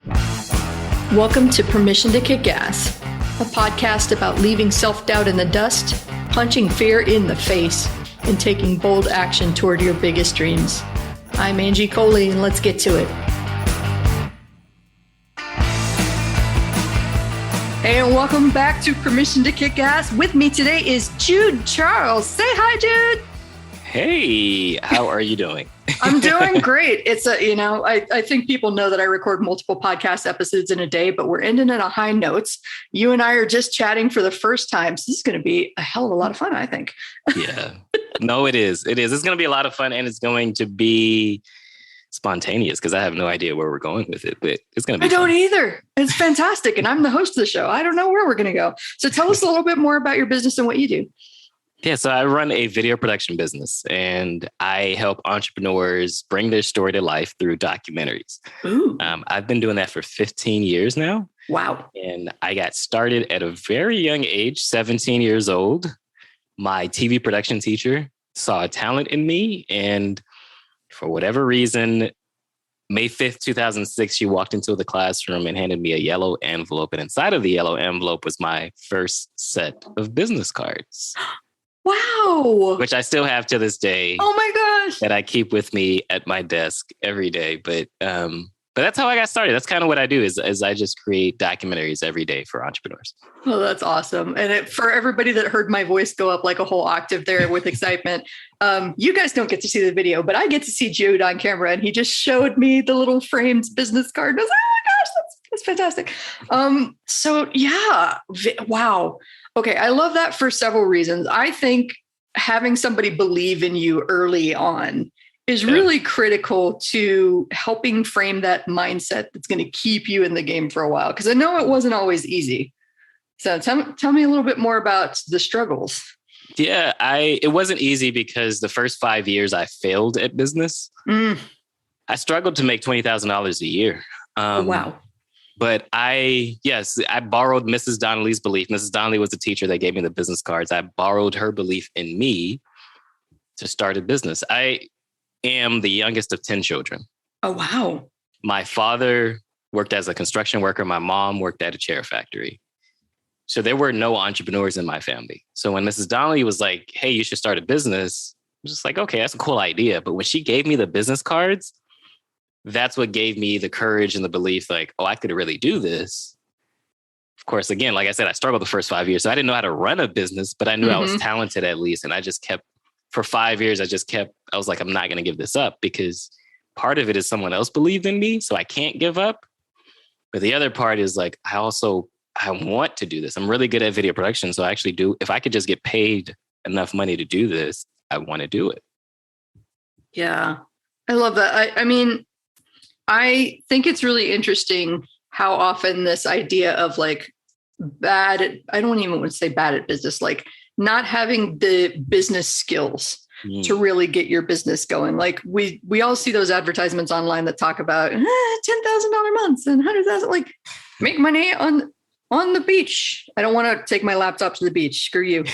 Welcome to Permission to Kick Ass, a podcast about leaving self-doubt in the dust, punching fear in the face, and taking bold action toward your biggest dreams. I'm Angie Coley, and let's get to it. And welcome back to Permission to Kick Ass. With me today is Jude Charles. Say hi, Jude. Hey, how are you doing? I'm doing great. It's I think people know that I record multiple podcast episodes in a day, but we're ending it on high notes. You and I are just chatting for the first time. So this is going to be a hell of a lot of fun, I think. Yeah, no, it is. It is. It's going to be a lot of fun, and it's going to be spontaneous because I have no idea where we're going with it, but it's going to be fun. Don't either. It's fantastic. And I'm the host of the show. I don't know where we're going to go. So tell us a little bit more about your business and what you do. Yeah, so I run a video production business, and I help entrepreneurs bring their story to life through documentaries. I've been doing that for 15 years now. Wow. And I got started at a very young age, 17 years old. My TV production teacher saw a talent in me, and for whatever reason, May 5th, 2006, she walked into the classroom and handed me a yellow envelope. And inside of the yellow envelope was my first set of business cards. Wow. Which I still have to this day. Oh my gosh. That I keep with me at my desk every day. But that's how I got started. That's kind of what I do is I just create documentaries every day for entrepreneurs. Oh, that's awesome. And for everybody that heard my voice go up like a whole octave there with excitement, you guys don't get to see the video, but I get to see Jude on camera, and he just showed me the little framed business card. I was like, oh my gosh, that's fantastic. So yeah, wow. Okay, I love that for several reasons. I think having somebody believe in you early on is really critical to helping frame that mindset that's going to keep you in the game for a while. Because I know it wasn't always easy. So tell me a little bit more about the struggles. Yeah, it wasn't easy because the first 5 years I failed at business. I struggled to make $20,000 a year. Wow. But I borrowed Mrs. Donnelly's belief. Mrs. Donnelly was the teacher that gave me the business cards. I borrowed her belief in me to start a business. I am the youngest of 10 children. Oh, wow. My father worked as a construction worker. My mom worked at a chair factory. So there were no entrepreneurs in my family. So when Mrs. Donnelly was like, hey, you should start a business, I was just like, okay, that's a cool idea. But when she gave me the business cards, that's what gave me the courage and the belief like, oh, I could really do this. Of course, again, like I said, I struggled the first 5 years. So I didn't know how to run a business, but I knew I was talented at least. And I just kept, for 5 years, I was like, I'm not going to give this up because part of it is someone else believed in me. So I can't give up. But the other part is like, I want to do this. I'm really good at video production. So I actually do, if I could just get paid enough money to do this, I want to do it. Yeah, I love that. I mean, I think it's really interesting how often this idea of like I don't even want to say bad at business, like not having the business skills to really get your business going. Like we all see those advertisements online that talk about $10,000 months and 100,000, like make money on the beach. I don't want to take my laptop to the beach. Screw you.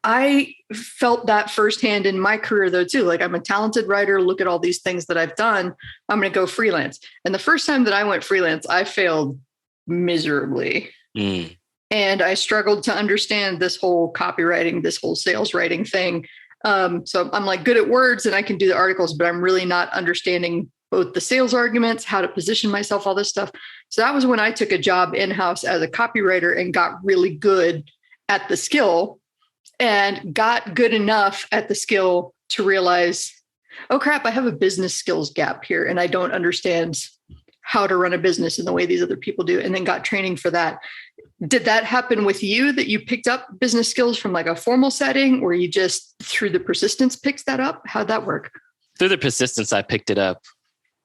I felt that firsthand in my career though, too. Like I'm a talented writer. Look at all these things that I've done. I'm going to go freelance. And the first time that I went freelance, I failed miserably. And I struggled to understand this whole copywriting, this whole sales writing thing. So I'm like good at words and I can do the articles, but I'm really not understanding both the sales arguments, how to position myself, all this stuff. So that was when I took a job in-house as a copywriter and got really good at the skill. And got good enough at the skill to realize, oh crap, I have a business skills gap here and I don't understand how to run a business in the way these other people do, and then got training for that. Did that happen with you, that you picked up business skills from like a formal setting, or you just through the persistence picked that up? How'd that work? Through the persistence, I picked it up.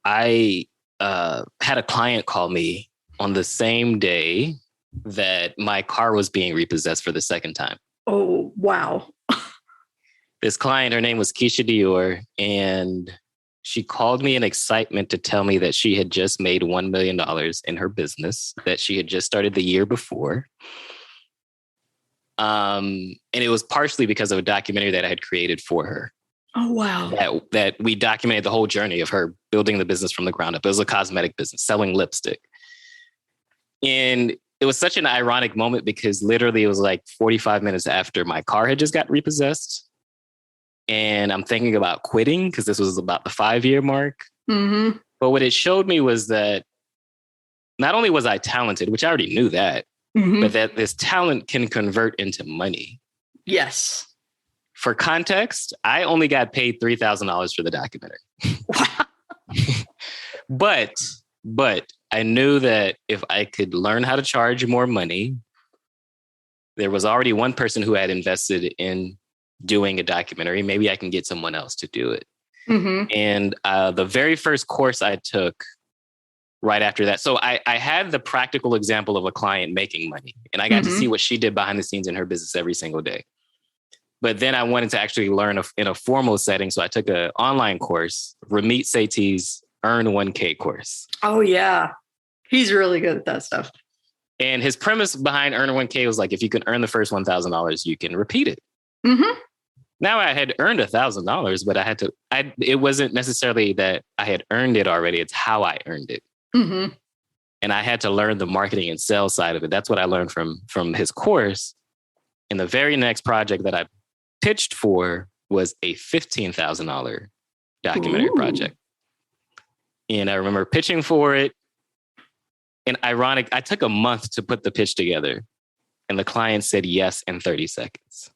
I had a client call me on the same day that my car was being repossessed for the second time. Oh, wow. This client, her name was Keisha Dior, and she called me in excitement to tell me that she had just made $1 million in her business that she had just started the year before. And it was partially because of a documentary that I had created for her. Oh, wow. that we documented the whole journey of her building the business from the ground up. It was a cosmetic business selling lipstick. And it was such an ironic moment because literally it was like 45 minutes after my car had just got repossessed. And I'm thinking about quitting because this was about the 5-year mark. Mm-hmm. But what it showed me was that not only was I talented, which I already knew that, Mm-hmm. but that this talent can convert into money. Yes. For context, I only got paid $3,000 for the documentary. But I knew that if I could learn how to charge more money, there was already one person who had invested in doing a documentary. Maybe I can get someone else to do it. Mm-hmm. And the very first course I took right after that. So I had the practical example of a client making money, and I got to see what she did behind the scenes in her business every single day. But then I wanted to actually learn in a formal setting. So I took an online course, Ramit Sethi's Earn 1K course. Oh, yeah. He's really good at that stuff. And his premise behind Earn 1K was like, if you can earn the first $1,000, you can repeat it. Mm-hmm. Now I had earned $1,000, but it wasn't necessarily that I had earned it already. It's how I earned it. Mm-hmm. And I had to learn the marketing and sales side of it. That's what I learned from his course. And the very next project that I pitched for was a $15,000 documentary project. And I remember pitching for it. And I took a month to put the pitch together. And the client said yes in 30 seconds.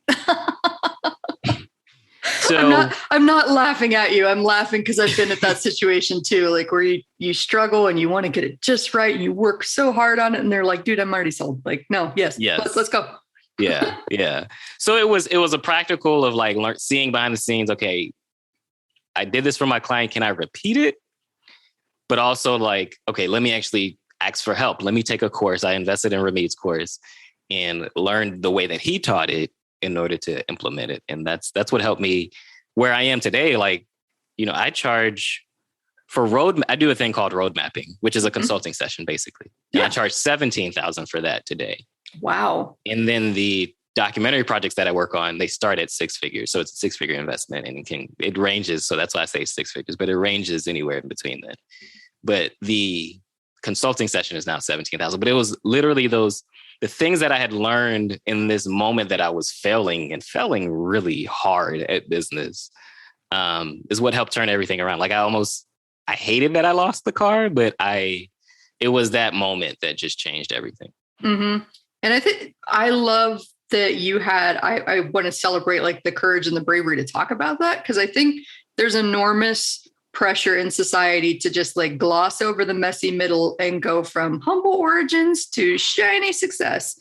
So I'm not laughing at you. I'm laughing because I've been at that situation too, like where you struggle and you want to get it just right. And you work so hard on it. And they're like, dude, I'm already sold. Like, no, yes. Let's go. Yeah. So it was a practical of like seeing behind the scenes. Okay, I did this for my client. Can I repeat it? But also like, okay, let me actually ask for help. Let me take a course. I invested in Ramit's course and learned the way that he taught it in order to implement it. And that's what helped me where I am today. Like, I charge for I do a thing called road mapping, which is a consulting session basically. And I charge $17,000 for that today. Wow. And then the documentary projects that I work on, they start at 6 figures. So it's a 6-figure investment and it ranges. So that's why I say 6 figures, but it ranges anywhere in between that. But the consulting session is now 17,000, but it was literally the things that I had learned in this moment that I was failing really hard at business, is what helped turn everything around. Like I hated that I lost the car, but it was that moment that just changed everything. Mm-hmm. And I think I love that I want to celebrate like the courage and the bravery to talk about that. Cause I think there's enormous pressure in society to just like gloss over the messy middle and go from humble origins to shiny success.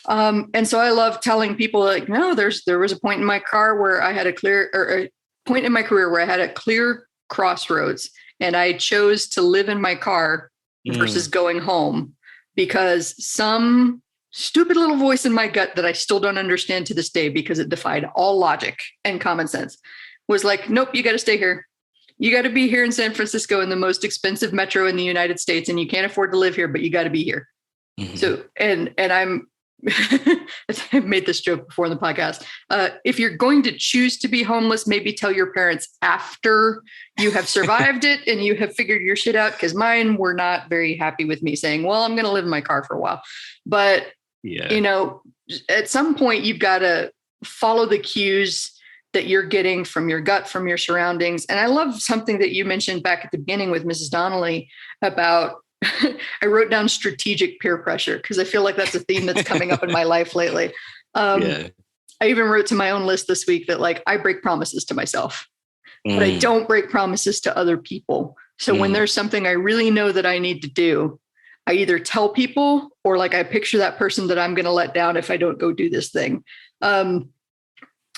And so I love telling people like, no, there was a point in my car where I had a point in my career where I had a clear crossroads and I chose to live in my car versus going home because some stupid little voice in my gut that I still don't understand to this day because it defied all logic and common sense was like, nope, you got to stay here. You got to be here in San Francisco in the most expensive metro in the United States. And you can't afford to live here, but you got to be here. Mm-hmm. So, and I'm, I've made this joke before in the podcast. If you're going to choose to be homeless, maybe tell your parents after you have survived it and you have figured your shit out. Cause mine were not very happy with me saying, well, I'm going to live in my car for a while, but at some point you've got to follow the cues that you're getting from your gut, from your surroundings. And I love something that you mentioned back at the beginning with Mrs. Donnelly about, I wrote down strategic peer pressure because I feel like that's a theme that's coming up in my life lately. I even wrote to my own list this week that like, I break promises to myself, but I don't break promises to other people. So when there's something I really know that I need to do, I either tell people or like, I picture that person that I'm going to let down if I don't go do this thing.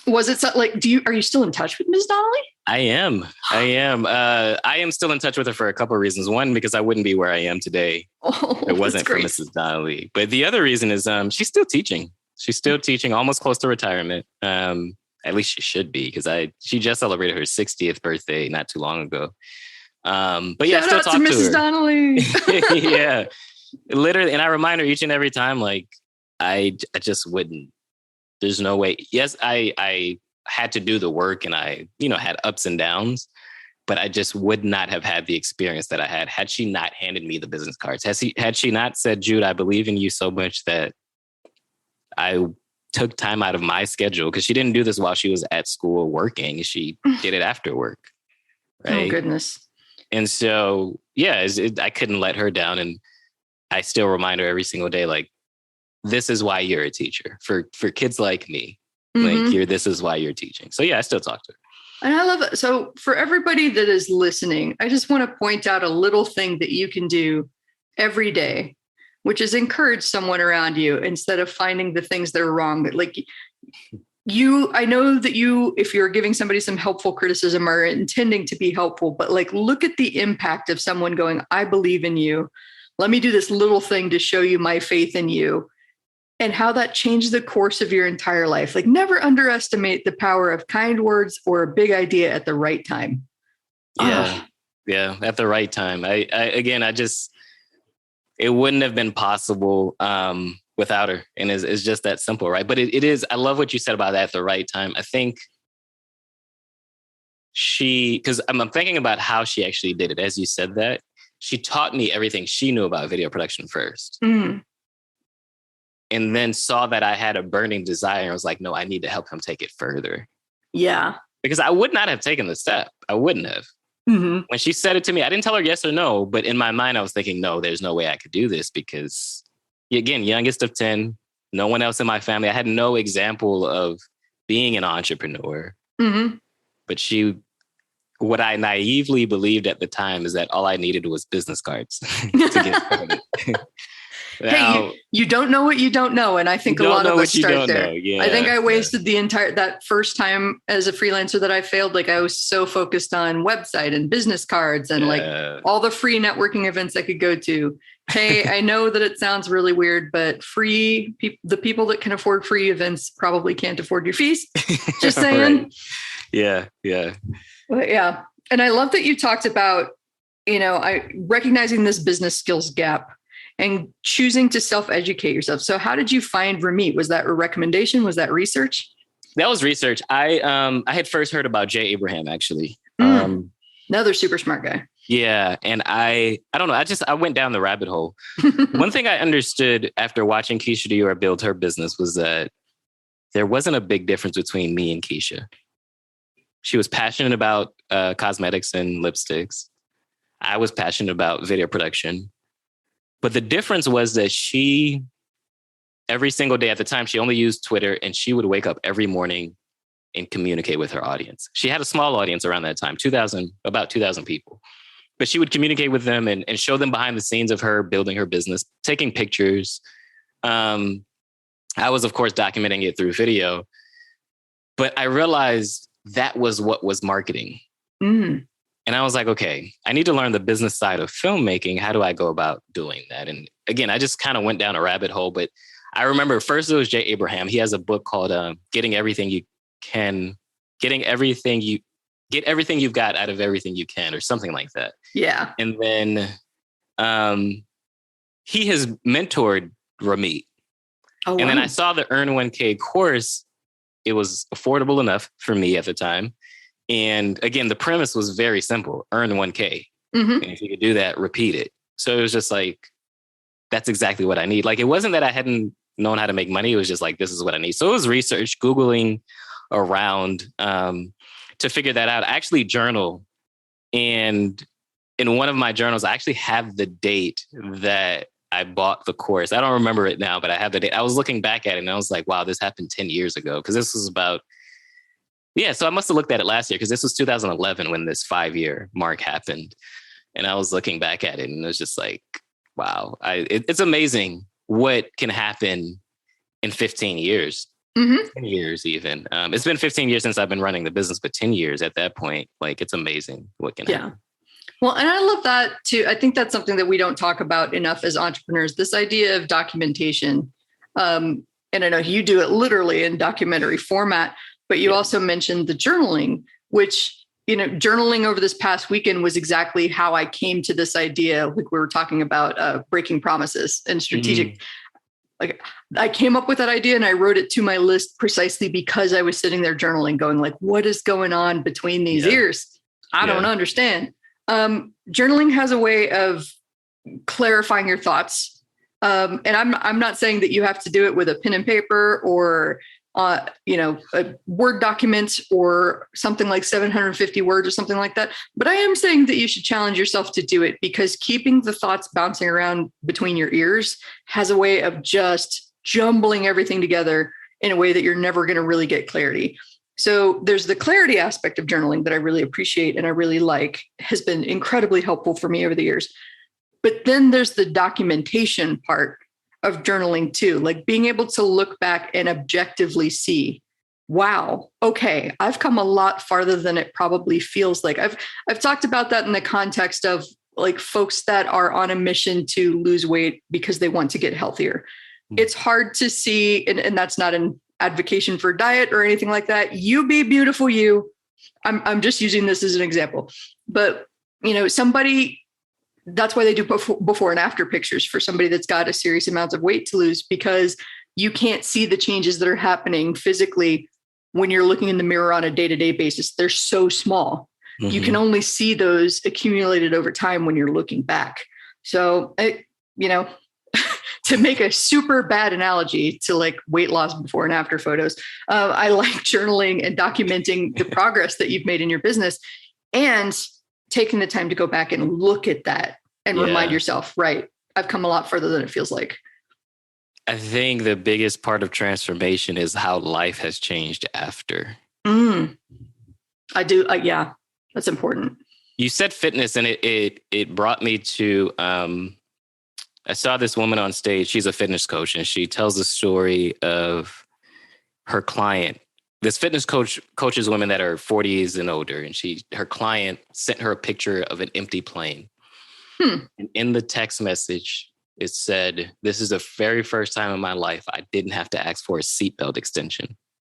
Was it like, are you still in touch with Ms. Donnelly? I am. I am still in touch with her for a couple of reasons. One, because I wouldn't be where I am today. It wasn't for Mrs. Donnelly. But the other reason is she's still teaching. She's still teaching, almost close to retirement. At least she should be, because she just celebrated her 60th birthday not too long ago. But yeah, shout I still talk to Mrs. Donnelly. Yeah, literally. And I remind her each and every time, like, I just wouldn't. There's no way. Yes, I had to do the work and I, had ups and downs, but I just would not have had the experience that I had she not handed me the business cards. Had she not said, Jude, I believe in you so much that I took time out of my schedule, because she didn't do this while she was at school working. She did it after work. Right? Oh, goodness. And so, I couldn't let her down. And I still remind her every single day, like, this is why you're a teacher for kids like me. Like, this is why you're teaching. So I still talk to her. And I love it. So for everybody that is listening, I just want to point out a little thing that you can do every day, which is encourage someone around you instead of finding the things that are wrong. Like I know that if you're giving somebody some helpful criticism, are intending to be helpful, but like, look at the impact of someone going, I believe in you. Let me do this little thing to show you my faith in you, and how that changed the course of your entire life. Like, never underestimate the power of kind words or a big idea at the right time. Yeah. At the right time. It wouldn't have been possible without her. And it's just that simple, right? But it is, I love what you said about that, at the right time. I think because I'm thinking about how she actually did it. As you said that, she taught me everything she knew about video production first. And then saw that I had a burning desire. And I was like, no, I need to help him take it further. Yeah. Because I would not have taken the step. I wouldn't have. When she said it to me, I didn't tell her yes or no, but in my mind, I was thinking, no, there's no way I could do this, because, again, youngest of 10, no one else in my family. I had no example of being an entrepreneur. But what I naively believed at the time is that all I needed was business cards to get started. Now, hey, you don't know what you don't know. And I think a lot of us start there. Yeah, I think I wasted that first time as a freelancer that I failed. Like, I was so focused on website and business cards and like all the free networking events I could go to. Hey, I know that it sounds really weird, but the people that can afford free events probably can't afford your fees. Just saying. Right. Yeah. But yeah. And I love that you talked about, recognizing this business skills gap and choosing to self-educate yourself. So how did you find Ramit? Was that a recommendation? Was that research? That was research. I had first heard about Jay Abraham, actually. Another super smart guy. Yeah. And I don't know. I went down the rabbit hole. One thing I understood after watching Keisha Dior build her business was that there wasn't a big difference between me and Keisha. She was passionate about cosmetics and lipsticks. I was passionate about video production. But the difference was that every single day at the time, she only used Twitter, and she would wake up every morning and communicate with her audience. She had a small audience around that time, about 2,000 people. But she would communicate with them and show them behind the scenes of her building her business, taking pictures. I was, of course, documenting it through video. But I realized that was what was marketing. And I was like, okay, I need to learn the business side of filmmaking. How do I go about doing that? And again, I just kind of went down a rabbit hole. But I remember first it was Jay Abraham. He has a book called Get Everything You've Got Out of Everything You Can, or something like that. Yeah. And then he has mentored Ramit. Oh, wow. And then I saw the Earn 1K course. It was affordable enough for me at the time. And again, the premise was very simple: earn 1K. And if you could do that, repeat it. So it was just like, that's exactly what I need. Like, it wasn't that I hadn't known how to make money. It was just like, this is what I need. So it was research, Googling around to figure that out. I actually journal. And in one of my journals, I actually have the date that I bought the course. I don't remember it now, but I have the date. I was looking back at it and I was like, wow, this happened 10 years ago. Because this was about, so I must have looked at it last year, because this was 2011 when this 5-year mark happened. And I was looking back at it and it was just like, wow, it's amazing what can happen in 15 years, 10 years even. It's been 15 years since I've been running the business, but 10 years at that point, like, it's amazing what can happen. Well, and I love that too. I think that's something that we don't talk about enough as entrepreneurs, this idea of documentation. And I know you do it literally in documentary format, but you also mentioned the journaling, which, journaling over this past weekend was exactly how I came to this idea. Like we were talking about breaking promises and strategic. Like I came up with that idea and I wrote it to my list precisely because I was sitting there journaling going like, what is going on between these ears? I don't understand. Journaling has a way of clarifying your thoughts. And I'm not saying that you have to do it with a pen and paper or a Word document or something like 750 words or something like that. But I am saying that you should challenge yourself to do it because keeping the thoughts bouncing around between your ears has a way of just jumbling everything together in a way that you're never going to really get clarity. So there's the clarity aspect of journaling that I really appreciate and I really like, has been incredibly helpful for me over the years. But then there's the documentation part of journaling too, like being able to look back and objectively see, wow, okay, I've come a lot farther than it probably feels like. I've talked about that in the context of like folks that are on a mission to lose weight because they want to get healthier. It's hard to see, and that's not an advocation for diet or anything like that. You be beautiful, you. I'm just using this as an example. But somebody, that's why they do before and after pictures for somebody that's got a serious amount of weight to lose, because you can't see the changes that are happening physically when you're looking in the mirror on a day-to-day basis. They're so small. Mm-hmm. You can only see those accumulated over time when you're looking back. So, to make a super bad analogy to like weight loss before and after photos, I like journaling and documenting the progress that you've made in your business and taking the time to go back and look at that and remind yourself, right, I've come a lot further than it feels like. I think the biggest part of transformation is how life has changed after. I do. Yeah, that's important. You said fitness and it brought me to, I saw this woman on stage. She's a fitness coach and she tells the story of her client. This fitness coach coaches women that are 40s and older. And her client sent her a picture of an empty plane. And in the text message, it said, "This is the very first time in my life I didn't have to ask for a seatbelt extension."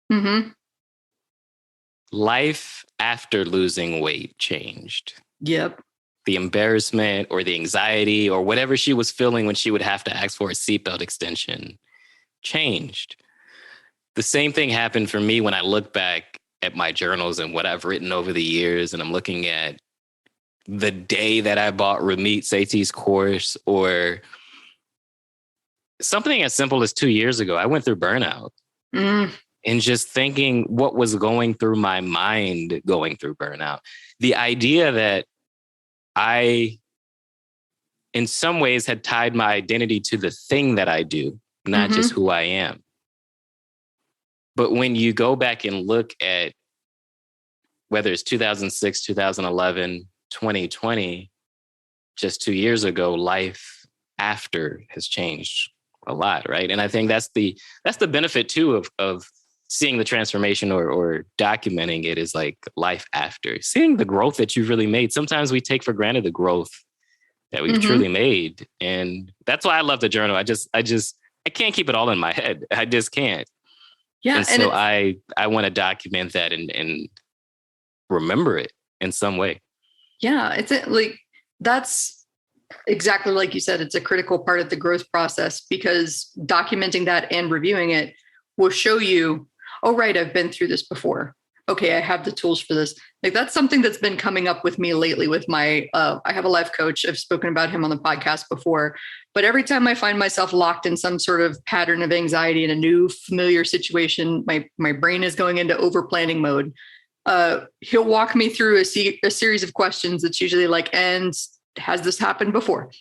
Mm-hmm. Life after losing weight changed. Yep. The embarrassment or the anxiety or whatever she was feeling when she would have to ask for a seatbelt extension changed. The same thing happened for me when I look back at my journals and what I've written over the years, and I'm looking at the day that I bought Ramit Sethi's course, or something as simple as 2 years ago, I went through burnout. And just thinking what was going through my mind going through burnout. The idea that I, in some ways, had tied my identity to the thing that I do, not just who I am. But when you go back and look at whether it's 2006, 2011, 2020, just 2 years ago, life after has changed a lot, right? And I think that's the benefit too of seeing the transformation or documenting it, is like life after, seeing the growth that you've really made. Sometimes we take for granted the growth that we've truly made. And that's why I love the journal. I can't keep it all in my head. I just can't. Yeah. And so I want to document that and remember it in some way. Yeah. That's exactly like you said, it's a critical part of the growth process, because documenting that and reviewing it will show you, oh, right, I've been through this before. Okay, I have the tools for this. Like that's something that's been coming up with me lately with my, I have a life coach. I've spoken about him on the podcast before, but every time I find myself locked in some sort of pattern of anxiety in a new familiar situation, my brain is going into over planning mode. He'll walk me through a series of questions that's usually like, and has this happened before?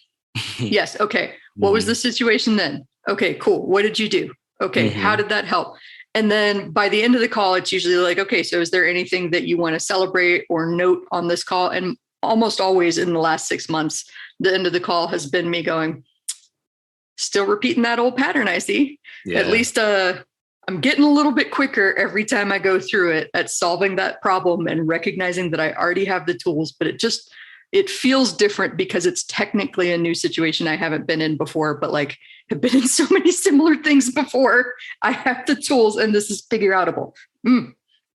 Yes. Okay. What was the situation then? Okay, cool. What did you do? Okay. How did that help? And then by the end of the call, it's usually like, okay, so is there anything that you want to celebrate or note on this call? And almost always in the last 6 months, the end of the call has been me going, still repeating that old pattern, I see. Yeah. At least I'm getting a little bit quicker every time I go through it at solving that problem and recognizing that I already have the tools, but it feels different because it's technically a new situation I haven't been in before, but like have been in so many similar things before. I have the tools and this is figure outable.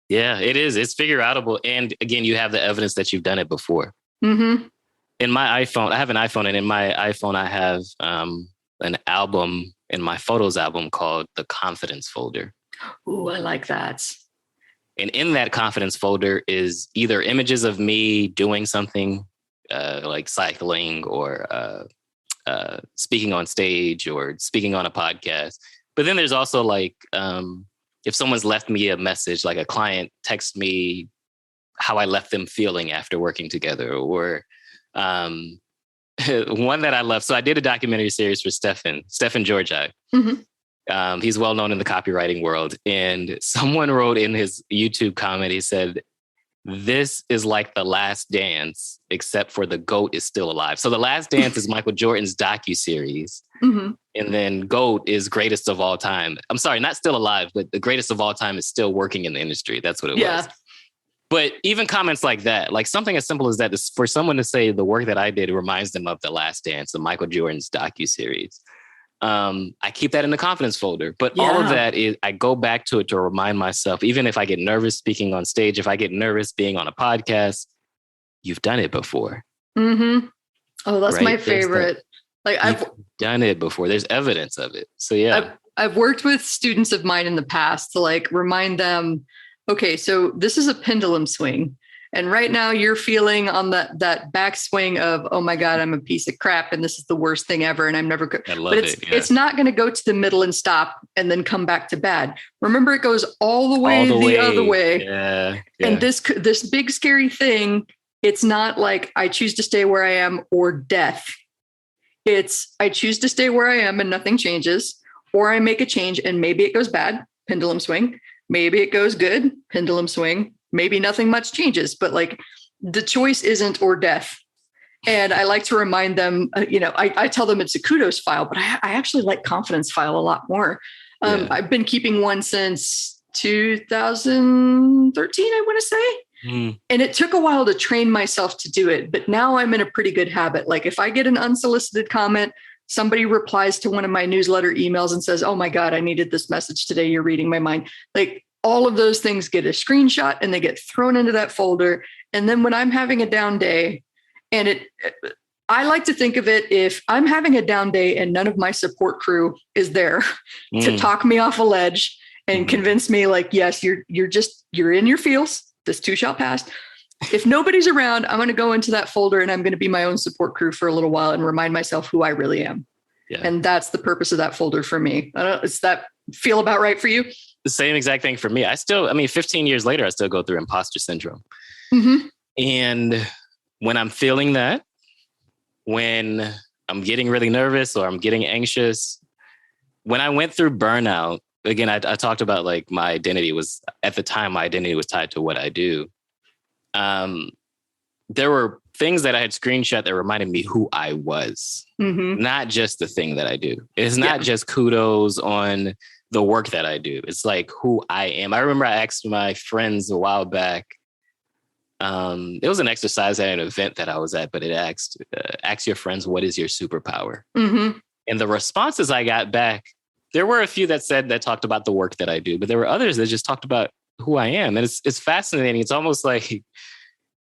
Yeah, it is. It's figure outable. And again, you have the evidence that you've done it before. In my iPhone, I have an iPhone, and in my iPhone, I have an album in my photos album called the confidence folder. Ooh, I like that. And in that confidence folder is either images of me doing something like cycling or speaking on stage or speaking on a podcast. But then there's also like, if someone's left me a message, like a client texts me how I left them feeling after working together, or one that I love. So I did a documentary series for Stefan Georgi. Mm-hmm. He's well known in the copywriting world. And someone wrote in his YouTube comment, he said, "This is like The Last Dance, except for the GOAT is still alive." So The Last Dance is Michael Jordan's docuseries. Mm-hmm. And then GOAT is greatest of all time. I'm sorry, not still alive, but the greatest of all time is still working in the industry. That's what it was. But even comments like that, like something as simple as that, is for someone to say the work that I did reminds them of The Last Dance, the Michael Jordan's docuseries. I keep that in the confidence folder, but all of that is, I go back to it to remind myself, even if I get nervous speaking on stage, if I get nervous being on a podcast, you've done it before. Mm-hmm. Oh, that's my favorite. I've done it before. There's evidence of it. So yeah, I've worked with students of mine in the past to like remind them, okay, so this is a pendulum swing. And right now you're feeling on that backswing of, oh my God, I'm a piece of crap and this is the worst thing ever. And I'm never good. But it's not going to go to the middle and stop and then come back to bad. Remember, it goes all the way the other way. Yeah. And this big scary thing, it's not like I choose to stay where I am or death. It's I choose to stay where I am and nothing changes, or I make a change and maybe it goes bad, pendulum swing. Maybe it goes good, pendulum swing. Maybe nothing much changes, but like the choice isn't or death. And I like to remind them, I tell them it's a kudos file, but I actually like confidence file a lot more. I've been keeping one since 2013, I want to say. And it took a while to train myself to do it, but now I'm in a pretty good habit. Like if I get an unsolicited comment, somebody replies to one of my newsletter emails and says, "Oh my God, I needed this message today. You're reading my mind." Like all of those things get a screenshot and they get thrown into that folder. And then when I'm having a down day, and I like to think of it, if I'm having a down day and none of my support crew is there to talk me off a ledge and convince me like, yes, you're in your feels. This too shall pass. If nobody's around, I'm going to go into that folder and I'm going to be my own support crew for a little while and remind myself who I really am. Yeah. And that's the purpose of that folder for me. Does that feel about right for you? The same exact thing for me. 15 years later, I still go through imposter syndrome. Mm-hmm. And when I'm feeling that, when I'm getting really nervous or I'm getting anxious, when I went through burnout, again, I talked about like my identity was, at the time, my identity was tied to what I do. There were things that I had screenshot that reminded me who I was, not just the thing that I do. It's not just kudos on the work that I do. It's like who I am. I remember I asked my friends a while back. It was an exercise at an event that I was at, but it asked your friends, what is your superpower? Mm-hmm. And the responses I got back, there were a few that talked about the work that I do, but there were others that just talked about who I am. And it's fascinating. It's almost like,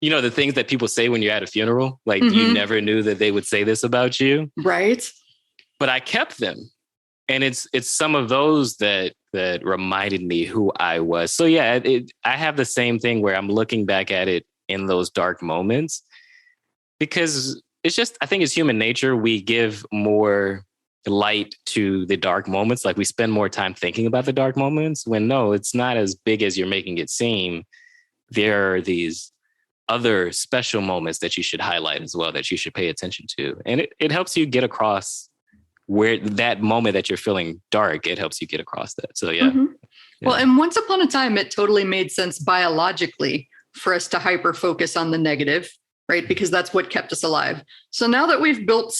the things that people say when you're at a funeral, like you never knew that they would say this about you. Right. But I kept them. And it's some of those that reminded me who I was. So yeah, I have the same thing where I'm looking back at it in those dark moments, because it's just, I think it's human nature. We give more light to the dark moments. Like we spend more time thinking about the dark moments when no, it's not as big as you're making it seem. There are these other special moments that you should highlight as well, that you should pay attention to. And it helps you get across where that moment that you're feeling dark, it helps you get across that. So yeah. Well, and once upon a time, it totally made sense biologically for us to hyper focus on the negative, right? Because that's what kept us alive. So now that we've built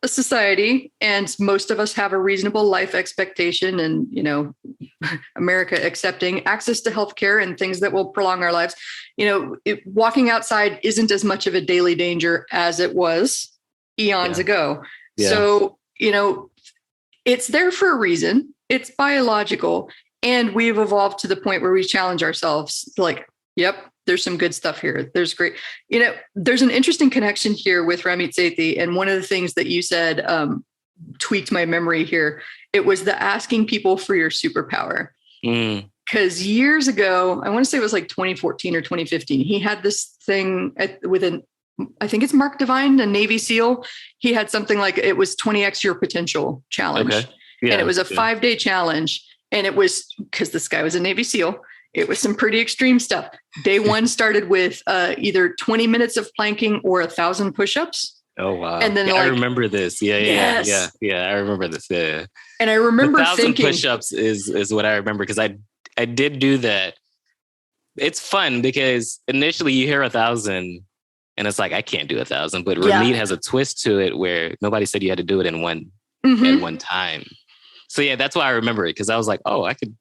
a society and most of us have a reasonable life expectation and, America accepting access to healthcare and things that will prolong our lives, walking outside isn't as much of a daily danger as it was eons ago. Yeah. So, it's there for a reason. It's biological. And we've evolved to the point where we challenge ourselves like, yep, there's some good stuff here. There's great, there's an interesting connection here with Ramit Sethi. And one of the things that you said tweaked my memory here. It was the asking people for your superpower. Because years ago, I want to say it was like 2014 or 2015, he had this thing I think it's Mark Devine, a Navy SEAL. He had something like it was 20x your potential challenge. Okay. Yeah, and it was a 5-day challenge. And it was because this guy was a Navy SEAL. It was some pretty extreme stuff. Day one started with either 20 minutes of planking or 1,000 push-ups. Oh, wow. And then I remember this. Yeah. I remember this. Yeah. And I remember the 1,000 thinking push-ups is what I remember, because I did do that. It's fun because initially you hear 1,000 and it's like, I can't do 1,000, but Ramit has a twist to it where nobody said you had to do it in one at one time. So yeah, that's why I remember it, because I was like, oh, I could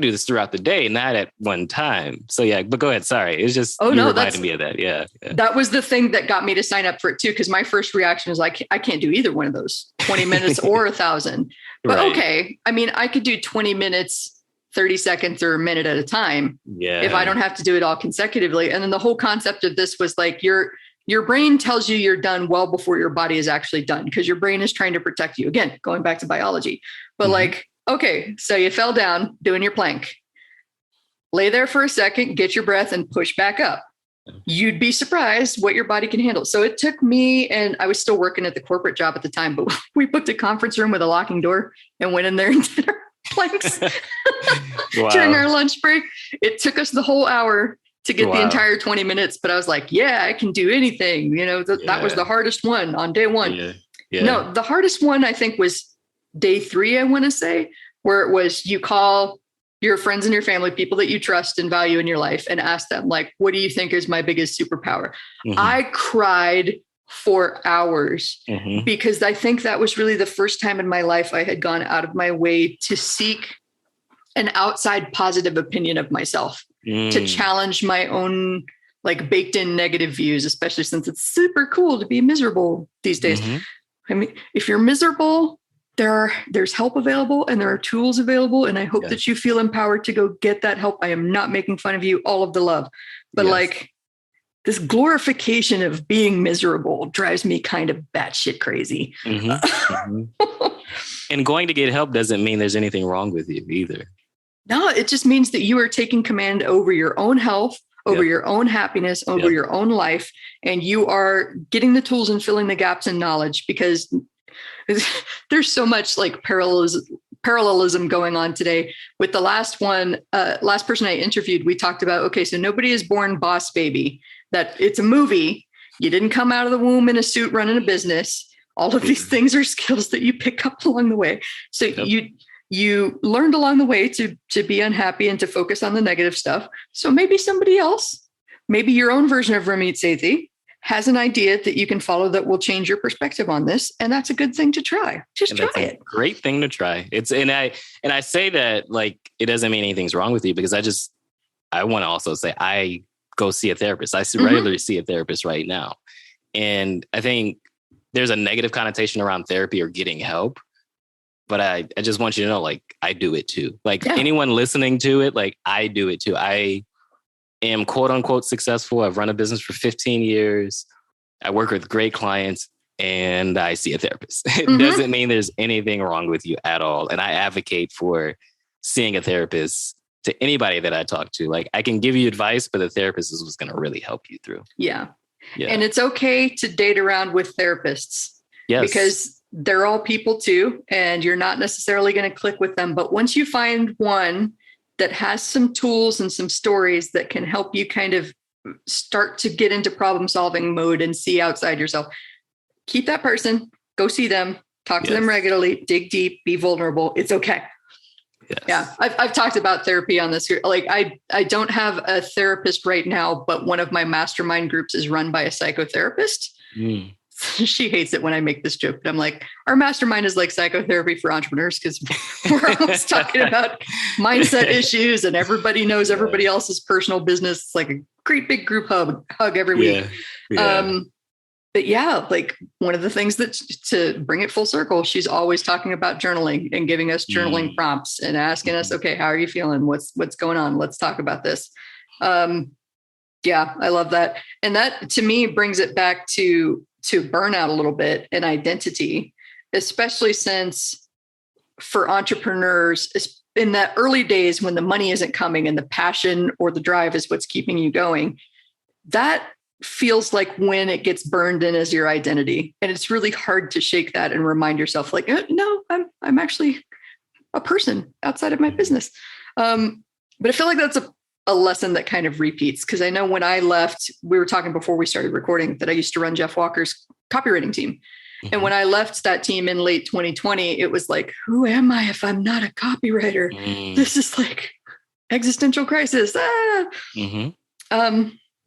do this throughout the day, not at one time. So yeah, but go ahead. Sorry. It's just, reminded me of that. Yeah. That was the thing that got me to sign up for it too. Cause my first reaction was like, I can't do either one of those, 20 minutes or 1,000, but okay. I mean, I could do 20 minutes, 30 seconds or a minute at a time. Yeah. If I don't have to do it all consecutively. And then the whole concept of this was like, your brain tells you you're done well before your body is actually done, because your brain is trying to protect you. Again, going back to biology, but like, okay, so you fell down doing your plank, lay there for a second, get your breath and push back up. You'd be surprised what your body can handle. So it took me, and I was still working at the corporate job at the time, but we booked a conference room with a locking door and went in there and did our planks during our lunch break. It took us the whole hour to get the entire 20 minutes, but I was like, yeah, I can do anything. That was the hardest one on day one. No, the hardest one I think was day 3, I want to say, where it was, you call your friends and your family, people that you trust and value in your life, and ask them, like, what do you think is my biggest superpower? I cried for hours because I think that was really the first time in my life I had gone out of my way to seek an outside positive opinion of myself, to challenge my own like baked in negative views, especially since it's super cool to be miserable these days. I mean, if you're miserable, there's help available and there are tools available. And I hope that you feel empowered to go get that help. I am not making fun of you, all of the love, but like this glorification of being miserable drives me kind of batshit crazy. And going to get help doesn't mean there's anything wrong with you either. No, it just means that you are taking command over your own health, over your own happiness, over your own life. And you are getting the tools and filling the gaps in knowledge, because there's so much like parallelism going on today. With the last person I interviewed, we talked about, okay, so nobody is born boss baby, that it's a movie. You didn't come out of the womb in a suit running a business. All of these things are skills that you pick up along the way. So you learned along the way to be unhappy and to focus on the negative stuff. So maybe somebody else, maybe your own version of Ramit Sethi, has an idea that you can follow that will change your perspective on this. And that's a good thing to try. Just try it. Great thing to try. And I say that like, it doesn't mean anything's wrong with you, because I want to also say, I go see a therapist. I regularly see a therapist right now. And I think there's a negative connotation around therapy or getting help. But I just want you to know, like, I do it too. Like anyone listening to it, like I do it too. I am quote unquote successful. I've run a business for 15 years. I work with great clients and I see a therapist. It doesn't mean there's anything wrong with you at all. And I advocate for seeing a therapist to anybody that I talk to. Like, I can give you advice, but the therapist is what's going to really help you through. Yeah. And it's okay to date around with therapists. Yes. Because they're all people too, and you're not necessarily going to click with them. But once you find one that has some tools and some stories that can help you kind of start to get into problem solving mode and see outside yourself, keep that person, go see them, talk to them regularly, dig deep, be vulnerable. It's okay. Yes. Yeah. I've talked about therapy on this here. Like I don't have a therapist right now, but one of my mastermind groups is run by a psychotherapist. She hates it when I make this joke, but I'm like, our mastermind is like psychotherapy for entrepreneurs, because we're always talking about mindset issues and everybody knows everybody else's personal business. It's like a great big group hug every week. But yeah, like one of the things that, to bring it full circle, she's always talking about journaling and giving us journaling prompts and asking us, okay, how are you feeling? What's going on? Let's talk about this. Yeah, I love that. And that to me brings it back to burnout a little bit and identity. especially since for entrepreneurs, in the early days when the money isn't coming and the passion or the drive is what's keeping you going, that feels like when it gets burned in as your identity. And it's really hard to shake that and remind yourself like, no, I'm actually a person outside of my business. But I feel like that's a lesson that kind of repeats, because I know when I left, we were talking before we started recording that I used to run Jeff Walker's copywriting team. And when I left that team in late 2020, it was like, who am I if I'm not a copywriter? This is like existential crisis.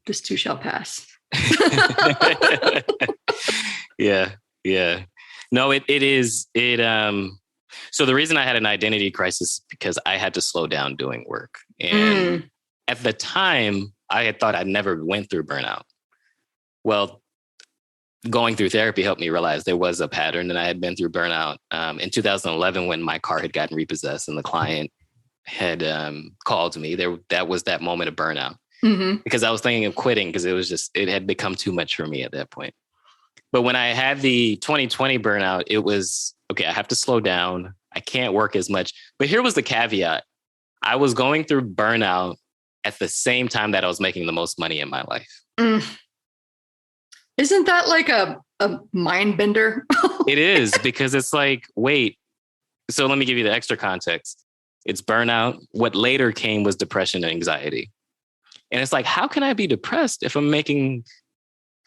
This too shall pass. Yeah. No, it is. So the reason I had an identity crisis because I had to slow down doing work. And at the time, I had thought I never went through burnout. Well, going through therapy helped me realize there was a pattern, and I had been through burnout in 2011 when my car had gotten repossessed and the client had called me. That was that moment of burnout because I was thinking of quitting because it had become too much for me at that point. But when I had the 2020 burnout, it was, okay, I have to slow down. I can't work as much. But here was the caveat. I was going through burnout at the same time that I was making the most money in my life. Isn't that like a mind bender? It is, because it's like, wait, so let me give you the extra context. It's burnout. What later came was depression and anxiety. And it's like, how can I be depressed if I'm making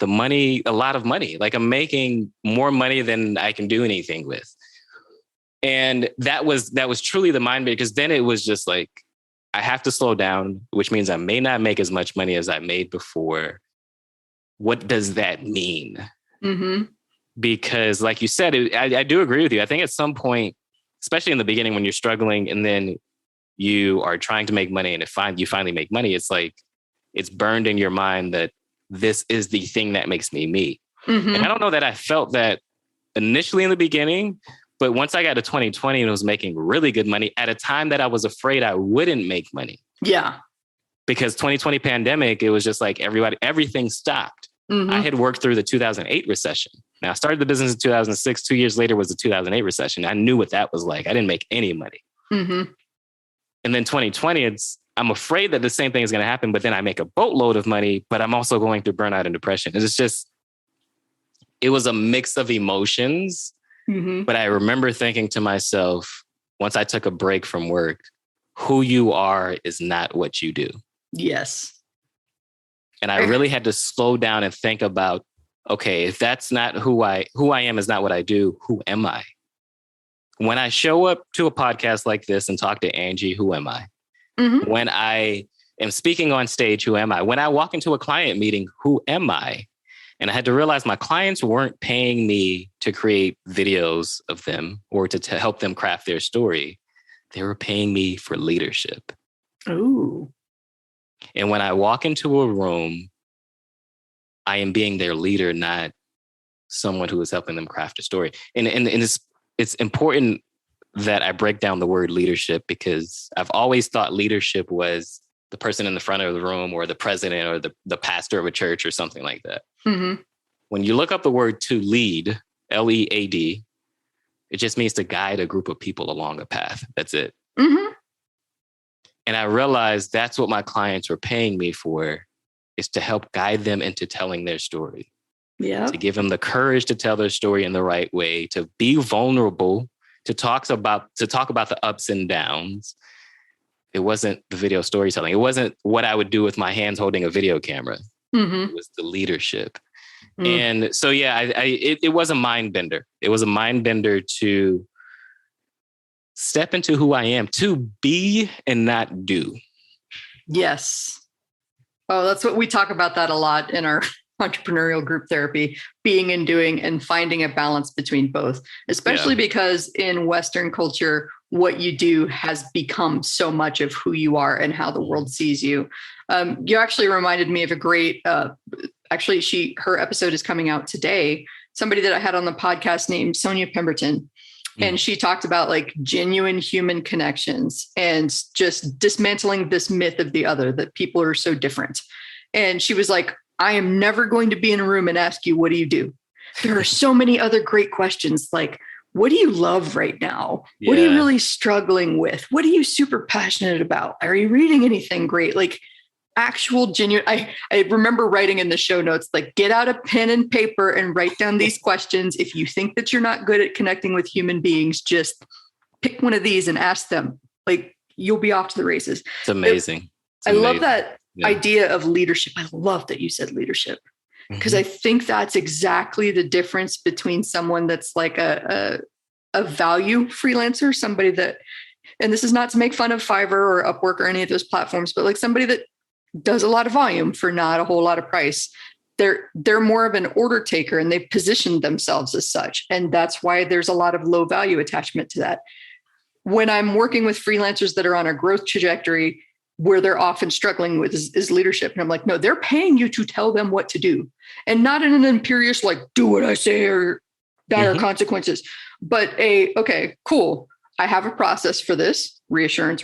a lot of money? Like I'm making more money than I can do anything with. And that was truly the mind bender, because then it was just like, I have to slow down, which means I may not make as much money as I made before. What does that mean? Because like you said, I do agree with you. I think at some point, especially in the beginning when you're struggling and then you are trying to make money and you finally make money, it's like, it's burned in your mind that this is the thing that makes me me. And I don't know that I felt that initially in the beginning, but once I got to 2020 and was making really good money at a time that I was afraid I wouldn't make money. Yeah. Because 2020 pandemic, it was just like everything stopped. I had worked through the 2008 recession. Now I started the business in 2006. 2 years later was the 2008 recession. I knew what that was like. I didn't make any money. And then 2020, I'm afraid that the same thing is going to happen, but then I make a boatload of money, but I'm also going through burnout and depression. It was a mix of emotions. But I remember thinking to myself, once I took a break from work, who you are is not what you do. Yes. And I really had to slow down and think about, okay, if that's not who I am is not what I do, who am I? When I show up to a podcast like this and talk to Angie, who am I? When I am speaking on stage, who am I? When I walk into a client meeting, who am I? And I had to realize my clients weren't paying me to create videos of them or to help them craft their story. They were paying me for leadership. Ooh. And when I walk into a room, I am being their leader, not someone who is helping them craft a story. And it's important that I break down the word leadership, because I've always thought leadership was the person in the front of the room or the president or the pastor of a church or something like that. When you look up the word to lead, L-E-A-D, it just means to guide a group of people along a path. That's it. And I realized that's what my clients were paying me for, is to help guide them into telling their story. Yeah. To give them the courage to tell their story in the right way, to be vulnerable, to talk about the ups and downs. It wasn't the video storytelling. It wasn't what I would do with my hands holding a video camera. It was the leadership. And so, yeah, it was a mind bender. It was a mind bender to step into who I am, to be and not do. Yes. Oh, that's what we talk about that a lot in our entrepreneurial group therapy, being and doing and finding a balance between both, especially because in Western culture, what you do has become so much of who you are and how the world sees you. You actually reminded me of a great, her episode is coming out today. Somebody that I had on the podcast named Sonia Pemberton. And she talked about like genuine human connections and just dismantling this myth of the other, that people are so different. And she was like, I am never going to be in a room and ask you, what do you do? There are so many other great questions like, what do you love right now? Yeah. What are you really struggling with? What are you super passionate about? Are you reading anything great? Like actual genuine. I remember writing in the show notes, like, get out a pen and paper and write down these questions. If you think that you're not good at connecting with human beings, just pick one of these and ask them. Like, you'll be off to the races. It's amazing. I love that idea of leadership. I love that you said leadership, because I think that's exactly the difference between someone that's like a value freelancer, somebody that, and this is not to make fun of Fiverr or Upwork or any of those platforms, but like somebody that does a lot of volume for not a whole lot of price. They're more of an order taker, and they've positioned themselves as such. And that's why there's a lot of low value attachment to that. When I'm working with freelancers that are on a growth trajectory, where they're often struggling with is leadership. And I'm like, no, they're paying you to tell them what to do, and not in an imperious, like, do what I say or dire consequences, but okay, cool. I have a process for this. Reassurance.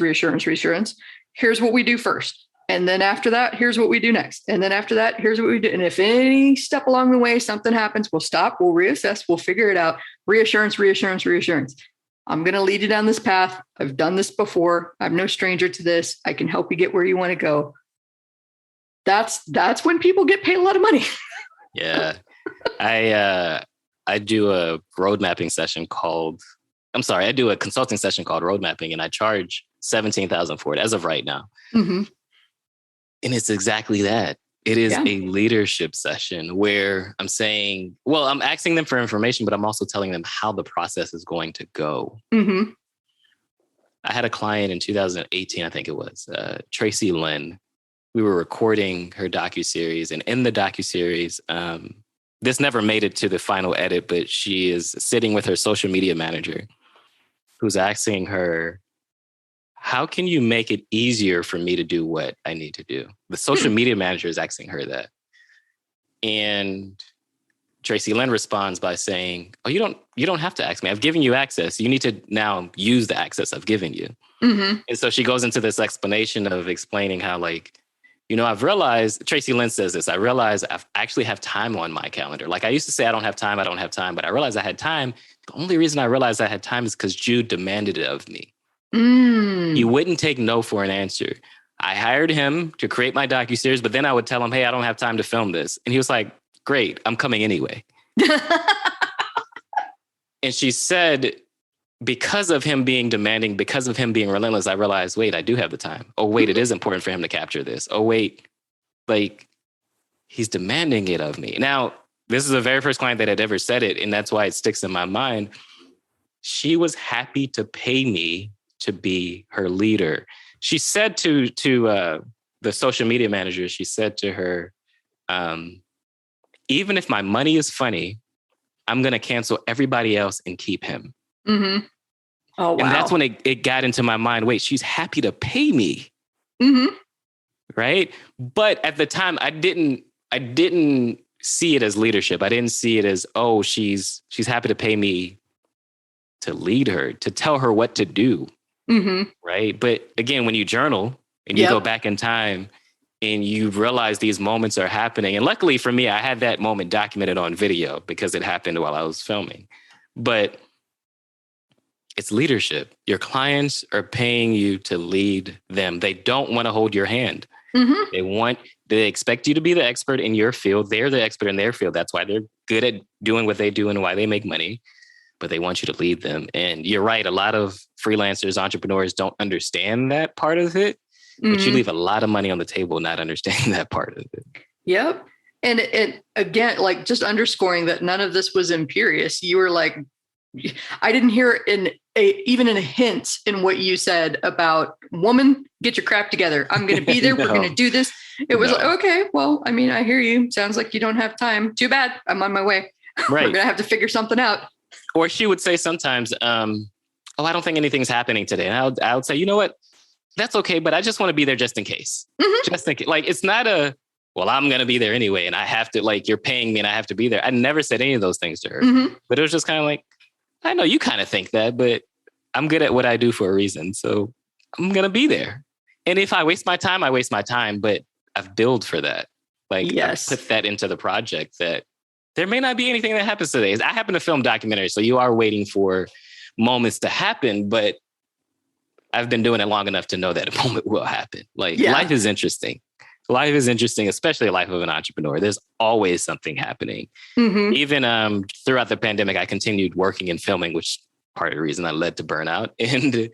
Here's what we do first. And then after that, here's what we do next. And then after that, here's what we do. And if any step along the way, something happens, we'll stop, we'll reassess, we'll figure it out. Reassurance. I'm going to lead you down this path. I've done this before. I'm no stranger to this. I can help you get where you want to go. That's when people get paid a lot of money. Yeah. I do a consulting session called road mapping, and I charge $17,000 for it as of right now. Mm-hmm. And it's exactly that. It is a leadership session where I'm saying, well, I'm asking them for information, but I'm also telling them how the process is going to go. Mm-hmm. I had a client in 2018, I think it was, Tracy Lynn. We were recording her docuseries, and in the docuseries, this never made it to the final edit, but she is sitting with her social media manager, who's asking her, how can you make it easier for me to do what I need to do? The social media manager is asking her that. And Tracy Lynn responds by saying, oh, you don't have to ask me. I've given you access. You need to now use the access I've given you. Mm-hmm. And so she goes into this explanation of explaining how, like, I've realized, Tracy Lynn says this, I realize I actually have time on my calendar. Like, I used to say, I don't have time, but I realized I had time. The only reason I realized I had time is because Jude demanded it of me. He wouldn't take no for an answer. I hired him to create my docuseries, but then I would tell him, hey, I don't have time to film this. And he was like, great, I'm coming anyway. And she said, because of him being demanding, because of him being relentless, I realized, wait, I do have the time. Oh, wait, it is important for him to capture this. Oh, wait, like, he's demanding it of me. Now, this is the very first client that had ever said it, and that's why it sticks in my mind. She was happy to pay me to be her leader. She said to the social media manager, she said to her, even if my money is funny, I'm going to cancel everybody else and keep him. Mm-hmm. Oh, wow. And that's when it got into my mind. Wait, she's happy to pay me. Mm-hmm. Right. But at the time, I didn't see it as leadership. I didn't see it as, oh, she's happy to pay me to lead her, to tell her what to do. Mm-hmm. Right. But again, when you journal and you go back in time and you realize these moments are happening. And luckily for me, I had that moment documented on video because it happened while I was filming. But it's leadership. Your clients are paying you to lead them. They don't want to hold your hand. Mm-hmm. They expect you to be the expert in your field. They're the expert in their field. That's why they're good at doing what they do and why they make money. But they want you to lead them. And you're right. A lot of freelancers, entrepreneurs don't understand that part of it, but you leave a lot of money on the table not understanding that part of it. Yep. And it again, like, just underscoring that none of this was imperious. You were like, I didn't hear even in a hint in what you said about, woman, get your crap together. I'm going to be there. No. We're going to do this. It was like, okay, well, I mean, I hear you. Sounds like you don't have time. Too bad. I'm on my way. Right. We're going to have to figure something out. Or she would say sometimes, I don't think anything's happening today. And I would say, you know what? That's okay. But I just want to be there just in case. Mm-hmm. Just think, like, it's not well, I'm going to be there anyway. And I have to, like, you're paying me and I have to be there. I never said any of those things to her. Mm-hmm. But it was just kind of like, I know you kind of think that, but I'm good at what I do for a reason. So I'm going to be there. And if I waste my time, I waste my time. But I've billed for that. Like, yes. I put that into the project that there may not be anything that happens today. I happen to film documentaries, so you are waiting for moments to happen, but I've been doing it long enough to know that a moment will happen. Like life is interesting. Life is interesting, especially the life of an entrepreneur. There's always something happening. Even throughout the pandemic, I continued working and filming, which part of the reason that led to burnout. And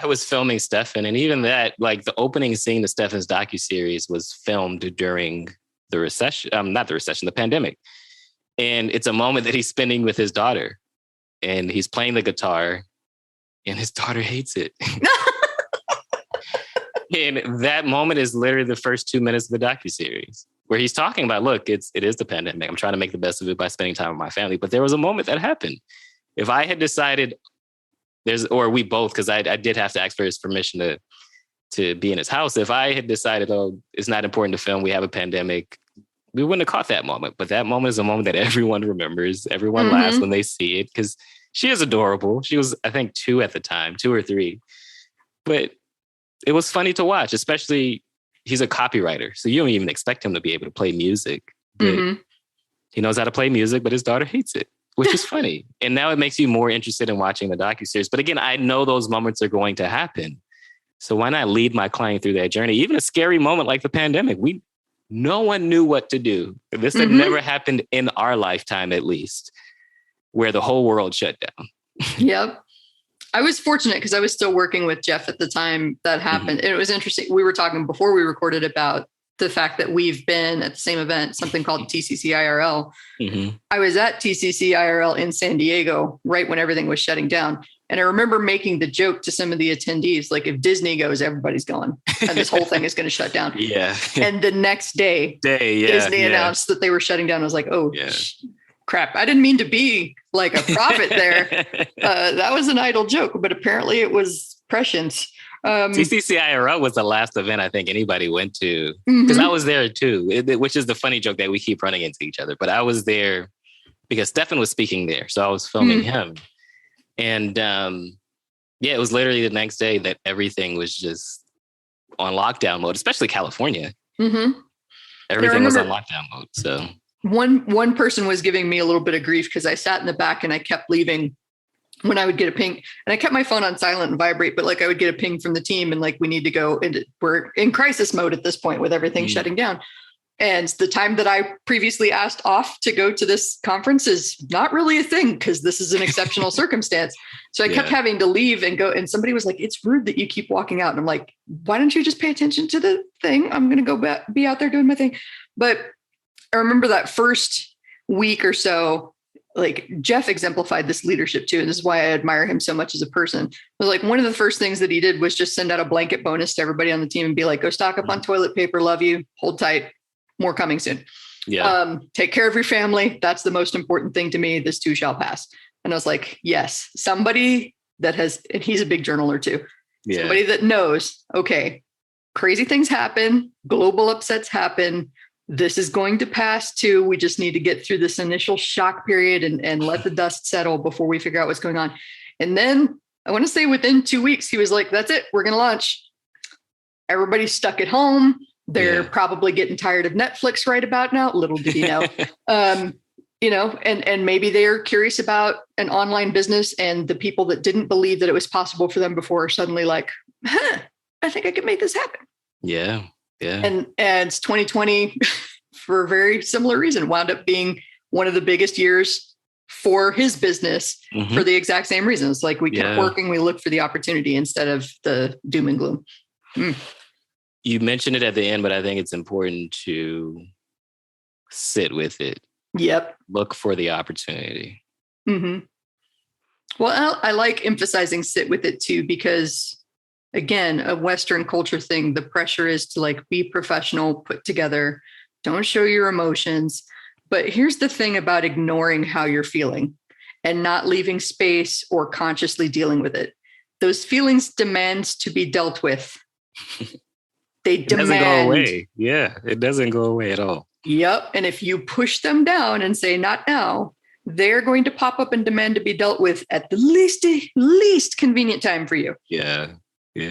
I was filming Stefan. And even that, like the opening scene of Stefan's docuseries was filmed during the recession, the pandemic. And it's a moment that he's spending with his daughter. And he's playing the guitar and his daughter hates it. And that moment is literally the first 2 minutes of the docuseries where he's talking about, look, it is the pandemic. I'm trying to make the best of it by spending time with my family. But there was a moment that happened. If I had decided we both, because I did have to ask for his permission to be in his house. If I had decided, oh, it's not important to film, we have a pandemic, we wouldn't have caught that moment. But that moment is a moment that everyone remembers. Everyone laughs when they see it because she is adorable. She was, I think, 2 at the time, 2 or 3. But it was funny to watch, especially he's a copywriter. So you don't even expect him to be able to play music. But he knows how to play music, but his daughter hates it, which is funny. And now it makes you more interested in watching the docuseries. But again, I know those moments are going to happen. So why not lead my client through that journey? Even a scary moment like the pandemic, no one knew what to do. This had never happened in our lifetime, at least, where the whole world shut down. Yep. I was fortunate because I was still working with Jeff at the time that happened. And it was interesting. We were talking before we recorded about the fact that we've been at the same event, something called TCC IRL. I was at TCC IRL in San Diego right when everything was shutting down. And I remember making the joke to some of the attendees, like if Disney goes, everybody's going and this whole thing is going to shut down. And the next day, Disney announced that they were shutting down. I was like, oh, crap. I didn't mean to be like a prophet there. That was an idle joke, but apparently it was prescient. TCC IRL was the last event I think anybody went to because I was there too, which is the funny joke that we keep running into each other. But I was there because Stefan was speaking there. So I was filming him. And it was literally the next day that everything was just on lockdown mode, especially California. Everything was on lockdown mode. So one person was giving me a little bit of grief because I sat in the back and I kept leaving when I would get a ping, and I kept my phone on silent and vibrate, but like I would get a ping from the team and like, we need to go, and we're in crisis mode at this point with everything shutting down. And the time that I previously asked off to go to this conference is not really a thing because this is an exceptional circumstance. So I kept having to leave and go. And somebody was like, it's rude that you keep walking out. And I'm like, why don't you just pay attention to the thing? I'm going to go back, be out there doing my thing. But I remember that first week or so, like Jeff exemplified this leadership too. And this is why I admire him so much as a person. It was like one of the first things that he did was just send out a blanket bonus to everybody on the team and be like, go stock up on toilet paper. Love you. Hold tight. More coming soon. Take care of your family. That's the most important thing to me. This too shall pass. And I was like, yes, somebody that has, and he's a big journaler too. Somebody that knows, okay, crazy things happen. Global upsets happen. This is going to pass too. We just need to get through this initial shock period and let the dust settle before we figure out what's going on. And then I want to say within 2 weeks, he was like, that's it. We're going to launch. Everybody's stuck at home. They're probably getting tired of Netflix right about now. Little did he know, and maybe they're curious about an online business, and the people that didn't believe that it was possible for them before are suddenly like, I think I could make this happen. Yeah. And 2020 for a very similar reason wound up being one of the biggest years for his business for the exact same reasons. Like we kept working, we looked for the opportunity instead of the doom and gloom. You mentioned it at the end, but I think it's important to sit with it. Yep. Look for the opportunity. Well, I like emphasizing sit with it too, because again, a Western culture thing, the pressure is to like be professional, put together, don't show your emotions. But here's the thing about ignoring how you're feeling and not leaving space or consciously dealing with it. Those feelings demand to be dealt with. They demand. It doesn't go away. Yeah, it doesn't go away at all. Yep. And if you push them down and say, not now, they're going to pop up and demand to be dealt with at the least convenient time for you. Yeah.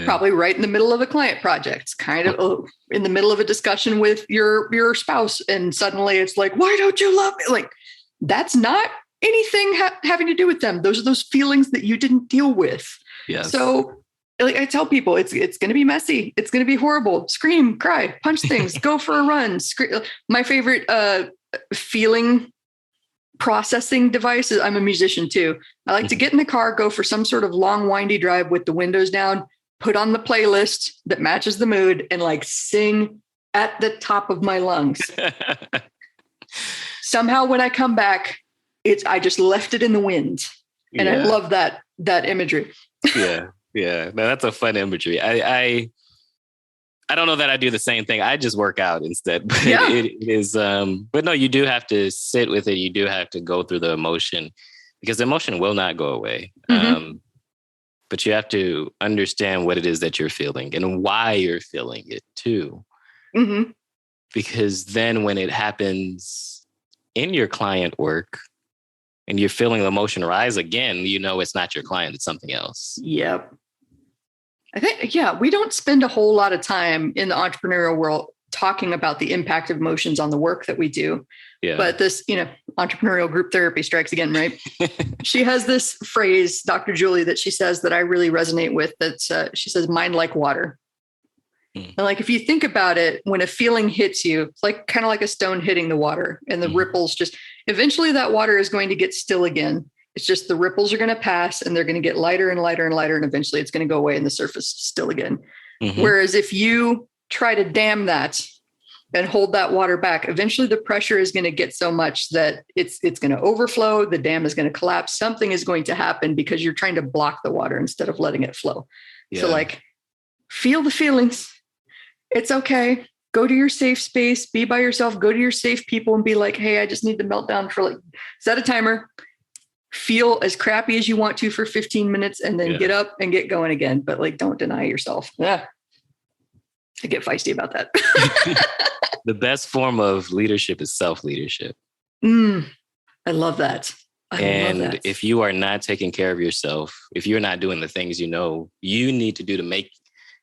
Probably right in the middle of a client project, kind of in the middle of a discussion with your spouse. And suddenly it's like, why don't you love me? Like, that's not anything having to do with them. Those are those feelings that you didn't deal with. Yes. So like I tell people, it's going to be messy. It's going to be horrible. Scream, cry, punch things, go for a run. My favorite feeling processing device is, I'm a musician too. I like to get in the car, go for some sort of long, windy drive with the windows down, put on the playlist that matches the mood, and like sing at the top of my lungs. Somehow when I come back, I just left it in the wind. And I love that imagery. Yeah. No, that's a fun imagery. I don't know that I do the same thing. I just work out instead. But it is but no, you do have to sit with it. You do have to go through the emotion, because the emotion will not go away. But you have to understand what it is that you're feeling and why you're feeling it too. Because then when it happens in your client work and you're feeling the emotion rise again, you know it's not your client, it's something else. Yep. I think, we don't spend a whole lot of time in the entrepreneurial world talking about the impact of emotions on the work that we do. Yeah. But this, entrepreneurial group therapy strikes again, right? She has this phrase, Dr. Julie, that she says that I really resonate with. That's she says, mind like water. And like, if you think about it, when a feeling hits you, it's like kind of like a stone hitting the water, and the ripples just eventually that water is going to get still again. It's just the ripples are going to pass and they're going to get lighter and lighter and lighter. And eventually it's going to go away and the surface is still again. Whereas if you try to dam that and hold that water back, eventually the pressure is going to get so much that it's going to overflow. The dam is going to collapse. Something is going to happen because you're trying to block the water instead of letting it flow. Yeah. So like, feel the feelings. It's okay. Go to your safe space, be by yourself, go to your safe people and be like, hey, I just need to melt down for set a timer, feel as crappy as you want to for 15 minutes and then get up and get going again. But like, don't deny yourself. I get feisty about that. The best form of leadership is self-leadership. I love that. And if you are not taking care of yourself, if you're not doing the things you know you need to do to make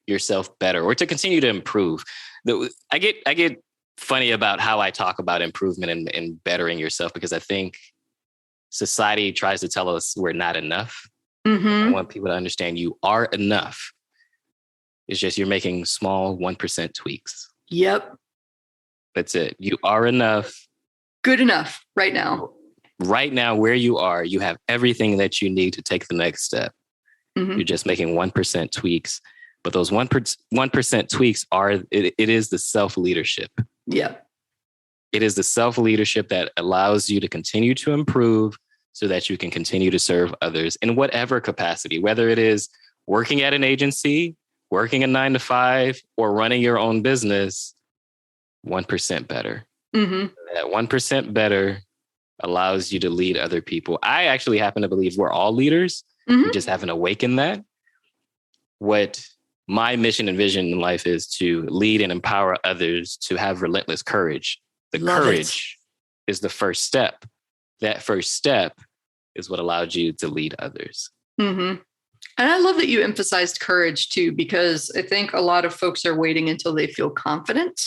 yourself better or to continue to improve. I get funny about how I talk about improvement and bettering yourself, because I think society tries to tell us we're not enough. I want people to understand you are enough. It's just you're making small 1% tweaks. Yep. That's it. You are enough. Good enough right now. Right now, where you are, you have everything that you need to take the next step. You're just making 1% tweaks. But those 1% tweaks it is the self-leadership. Yeah. It is the self-leadership that allows you to continue to improve so that you can continue to serve others in whatever capacity, whether it is working at an agency, working a 9-to-5, or running your own business. 1% better. That 1% better allows you to lead other people. I actually happen to believe we're all leaders. We just haven't awakened that. What my mission and vision in life is to lead and empower others to have relentless courage. The courage is the first step. That first step is what allowed you to lead others. And I love that you emphasized courage too, because I think a lot of folks are waiting until they feel confident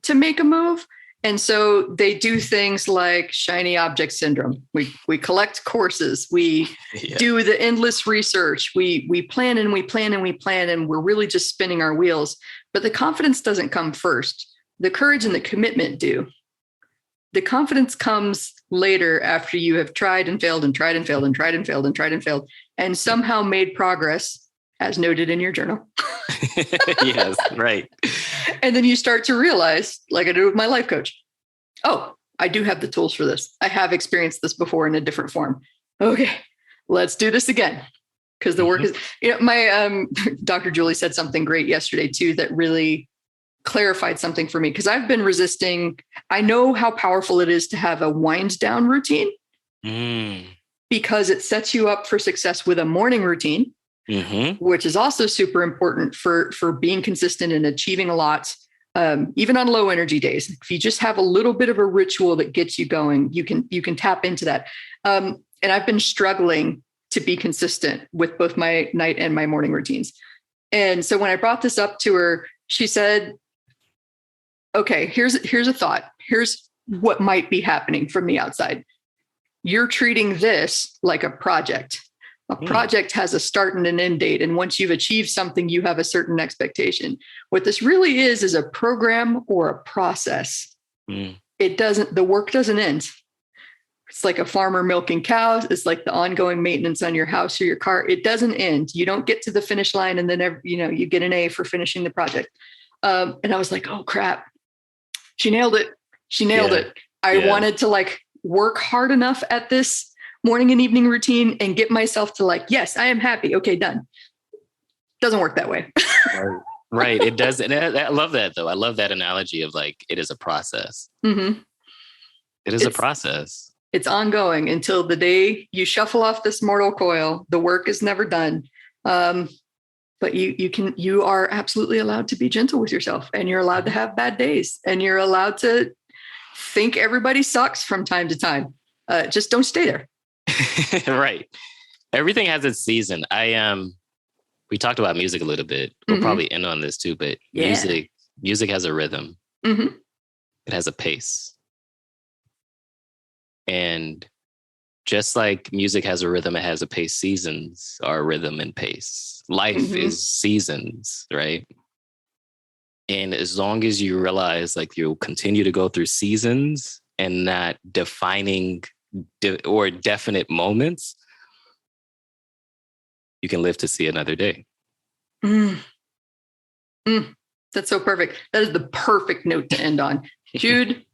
to make a move. And so they do things like shiny object syndrome. We collect courses. We do the endless research. We plan and we plan and we plan, and we're really just spinning our wheels. But the confidence doesn't come first. The courage and the commitment do. The confidence comes later after you have tried and failed and tried and failed and tried and failed and tried and failed and somehow made progress, as noted in your journal. Yes, right. And then you start to realize, like I did with my life coach, oh, I do have the tools for this. I have experienced this before in a different form. Okay, let's do this again. Because the work is, my Dr. Julie said something great yesterday too, that really clarified something for me. Because I've been resisting, I know how powerful it is to have a wind down routine because it sets you up for success with a morning routine. Which is also super important for being consistent and achieving a lot, even on low energy days. If you just have a little bit of a ritual that gets you going, you can tap into that. And I've been struggling to be consistent with both my night and my morning routines. And so when I brought this up to her, she said, okay, here's a thought. Here's what might be happening from the outside. you're treating this like a project. A project has a start and an end date. And once you've achieved something, you have a certain expectation. What this really is a program or a process. The work doesn't end. It's like a farmer milking cows. It's like the ongoing maintenance on your house or your car. It doesn't end. You don't get to the finish line and then, you get an A for finishing the project. And I was like, oh crap. She nailed it. I wanted to work hard enough at this morning and evening routine and get myself to yes, I am happy. Okay, done. Doesn't work that way. Right. It does. And I love that though. I love that analogy of it is a process. Mm-hmm. It's a process. It's ongoing until the day you shuffle off this mortal coil. The work is never done. But you are absolutely allowed to be gentle with yourself, and you're allowed to have bad days, and you're allowed to think everybody sucks from time to time. Just don't stay there. Right. Everything has its season. We talked about music a little bit. We'll probably end on this too, but music has a rhythm. Mm-hmm. It has a pace. And just like music has a rhythm, it has a pace. Seasons are a rhythm and pace. Life is seasons, right? And as long as you realize you'll continue to go through seasons and not defining or definite moments, you can live to see another day. That's so perfect. That is the perfect note to end on. Jude,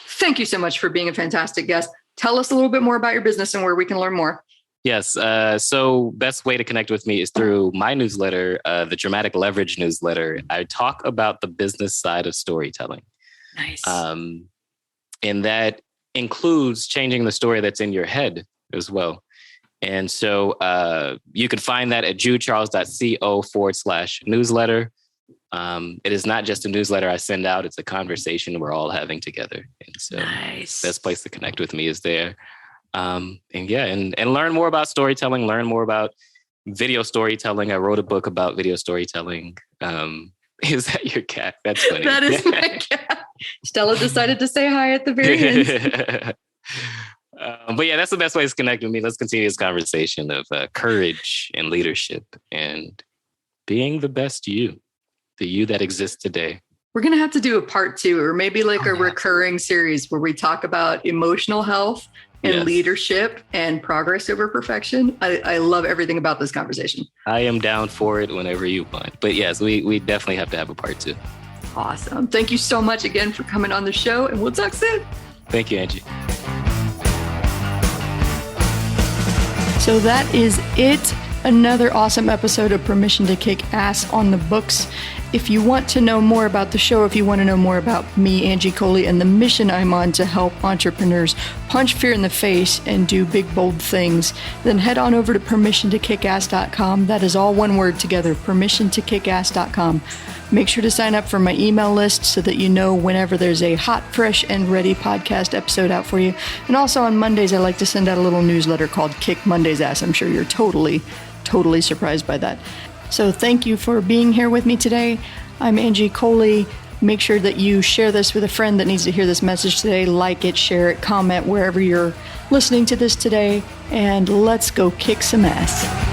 thank you so much for being a fantastic guest. Tell us a little bit more about your business and where we can learn more. Yes. So best way to connect with me is through my newsletter, the Dramatic Leverage newsletter. I talk about the business side of storytelling. Nice. And that includes changing the story that's in your head as well. And so you can find that at judecharles.co/newsletter. It is not just a newsletter I send out. It's a conversation we're all having together. And so best place to connect with me is there. And learn more about storytelling, learn more about video storytelling. I wrote a book about video storytelling. Is that your cat? That's funny. That is my cat. Stella decided to say hi at the very end. But that's the best way to connect with me. Let's continue this conversation of courage and leadership and being the best you, the you that exists today. We're going to have to do a part 2 or maybe a recurring series where we talk about emotional health and leadership and progress over perfection. I love everything about this conversation. I am down for it whenever you want. But yes, we definitely have to have a part 2. Awesome. Thank you so much again for coming on the show, and we'll talk soon. Thank you, Angie. So that is it. Another awesome episode of Permission to Kick Ass on the books. If you want to know more about the show, if you want to know more about me, Angie Coley, and the mission I'm on to help entrepreneurs punch fear in the face and do big, bold things, then head on over to permissiontokickass.com. That is all one word together, permissiontokickass.com. Make sure to sign up for my email list so that you know whenever there's a hot, fresh, and ready podcast episode out for you. And also on Mondays, I like to send out a little newsletter called Kick Monday's Ass. I'm sure you're totally surprised by that. So thank you for being here with me today. I'm Angie Coley. Make sure that you share this with a friend that needs to hear this message today. Like it, share it, comment wherever you're listening to this today, and let's go kick some ass.